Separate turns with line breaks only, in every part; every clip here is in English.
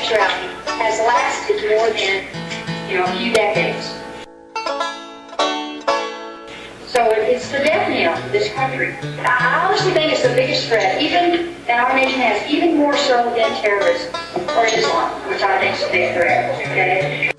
homosexuality has lasted more than, a few decades. So it's the death knell for this country. I honestly think it's the biggest threat, even that our nation has, even more so than terrorism or Islam, which I think is a big threat. Okay?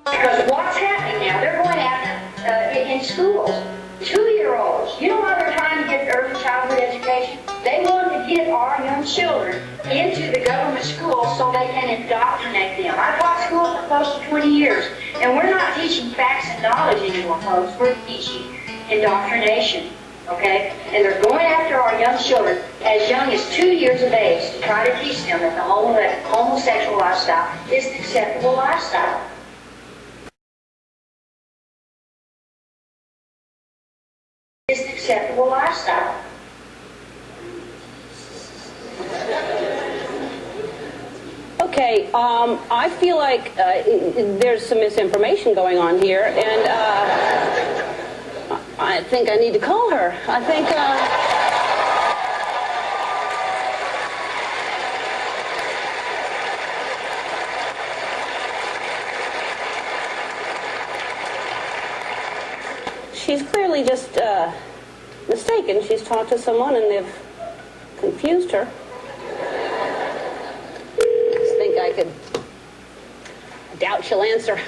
Because what's happening now, they're going after in schools, 2-year-olds. You know why they're trying to get early childhood education? They want to get our young children into the government schools so they can indoctrinate them. I taught school for close to 20 years, and we're not teaching facts and knowledge anymore, folks. We're teaching indoctrination, okay? And they're going after our young children as young as 2 years of age to try to teach them that the homosexual lifestyle is an acceptable lifestyle. It's an acceptable lifestyle.
Okay, I feel like there's some misinformation going on here, and I think I need to call her. I think... she's clearly just mistaken. She's talked to someone and they've confused her. I doubt she'll answer.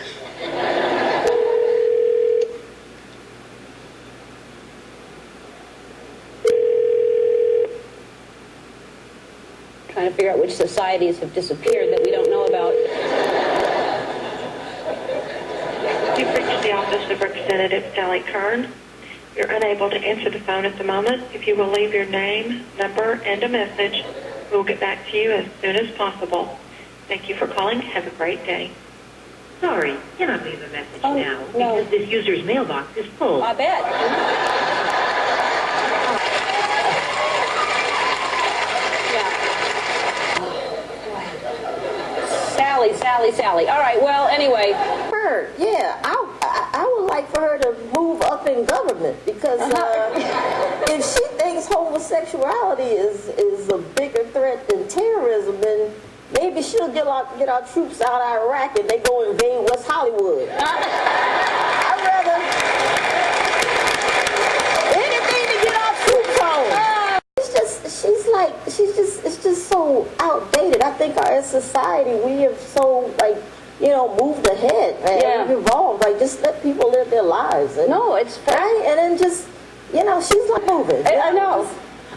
Trying to figure out which societies have disappeared that we don't know about.
You've reached the office of Representative Sally Kern. You're unable to answer the phone at the moment. If you will leave your name, number, and a message, we'll get back to you as soon as possible. Thank you for calling. Have a great day.
Sorry, cannot leave a message now
no.
because this user's mailbox is full.
I bet. Yeah. Sally. All right, well, anyway.
Her, yeah. I would like for her to move up in government because if she thinks homosexuality is a bigger threat than terrorism, then maybe she'll get our troops out of Iraq and they go invade West Hollywood. I'd rather anything to get our troops home. It's just so outdated. I think as society we have so moved ahead, man.
Yeah.
We've evolved. Just let people live their lives.
No, it's
right. And then just she's not moving.
I know.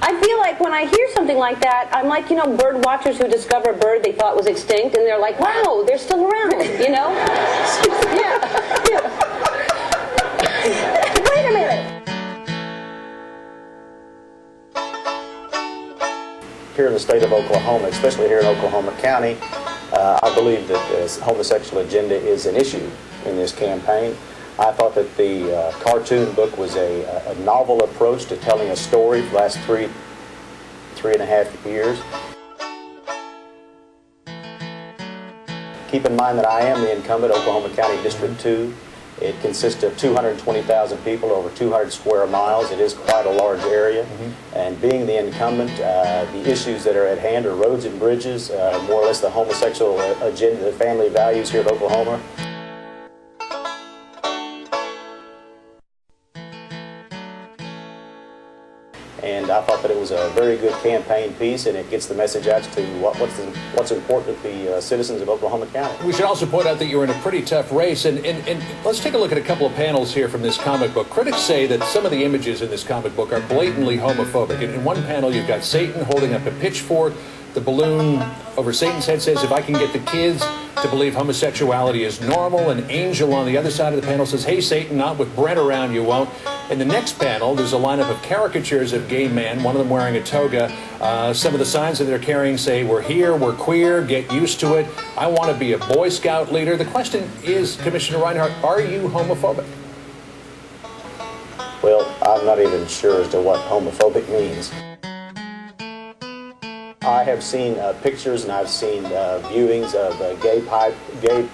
I feel like when I hear something like that, I'm like, bird watchers who discover a bird they thought was extinct, and they're like, wow, they're still around, Yeah.
Wait a minute.
Here in the state of Oklahoma, especially here in Oklahoma County, I believe that the homosexual agenda is an issue in this campaign. I thought that the cartoon book was a novel approach to telling a story for the last three and a half years. Keep in mind that I am the incumbent, Oklahoma County District 2. It consists of 220,000 people, over 200 square miles. It is quite a large area. And being the incumbent, the issues that are at hand are roads and bridges, more or less the homosexual agenda, the family values here in Oklahoma. And I thought that it was a very good campaign piece, and it gets the message out to what's important to the citizens of Oklahoma County.
We should also point out that you're in a pretty tough race, and let's take a look at a couple of panels here from this comic book. Critics say that some of the images in this comic book are blatantly homophobic. In one panel, you've got Satan holding up a pitchfork. The balloon over Satan's head says, if I can get the kids to believe homosexuality is normal. An angel on the other side of the panel says, hey, Satan, not with Brent around, you won't. In the next panel, there's a lineup of caricatures of gay men, one of them wearing a toga. Some of the signs that they're carrying say, we're here, we're queer, get used to it. I want to be a Boy Scout leader. The question is, Commissioner Reinhart, are you homophobic?
Well, I'm not even sure as to what homophobic means. I have seen pictures and I've seen viewings of gay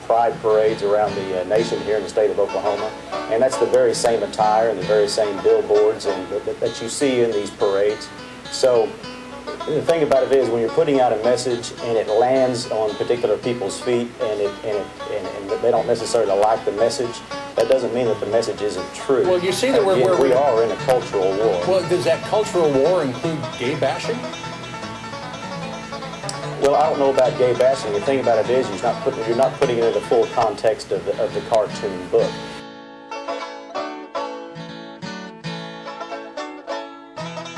pride parades around the nation here in the state of Oklahoma, and that's the very same attire and the very same billboards and that you see in these parades. So The thing about it is when you're putting out a message and it lands on particular people's feet and they don't necessarily like the message, that doesn't mean that the message isn't true.
Well, you see that
we are in a cultural war.
Well, does that cultural war include gay bashing?
Well, I don't know about gay bashing. The thing about it is you're not putting it in the full context of the cartoon book.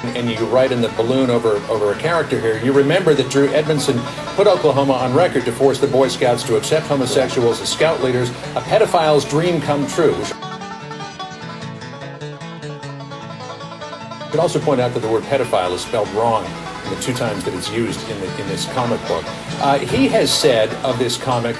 And you write in the balloon over a character here, you remember that Drew Edmondson put Oklahoma on record to force the Boy Scouts to accept homosexuals as scout leaders, a pedophile's dream come true. You could also point out that the word pedophile is spelled wrong in the 2 times that it's used in this comic book. He has said of this comic,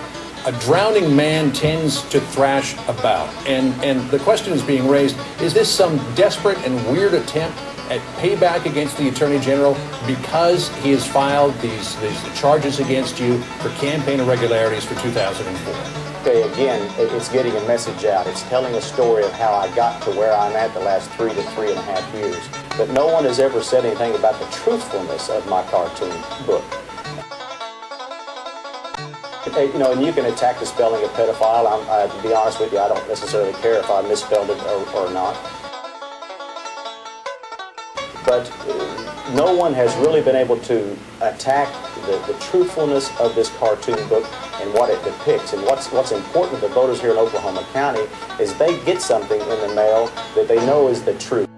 a drowning man tends to thrash about. And the question is being raised, is this some desperate and weird attempt at payback against the Attorney General because he has filed these charges against you for campaign irregularities for 2004?
Okay, again, it's getting a message out. It's telling a story of how I got to where I'm at the last 3 to 3.5 years. But no one has ever said anything about the truthfulness of my cartoon book. You know, and you can attack the spelling of pedophile. To be honest with you, I don't necessarily care if I misspelled it or not. But no one has really been able to attack the truthfulness of this cartoon book and what it depicts. And what's important to voters here in Oklahoma County is they get something in the mail that they know is the truth.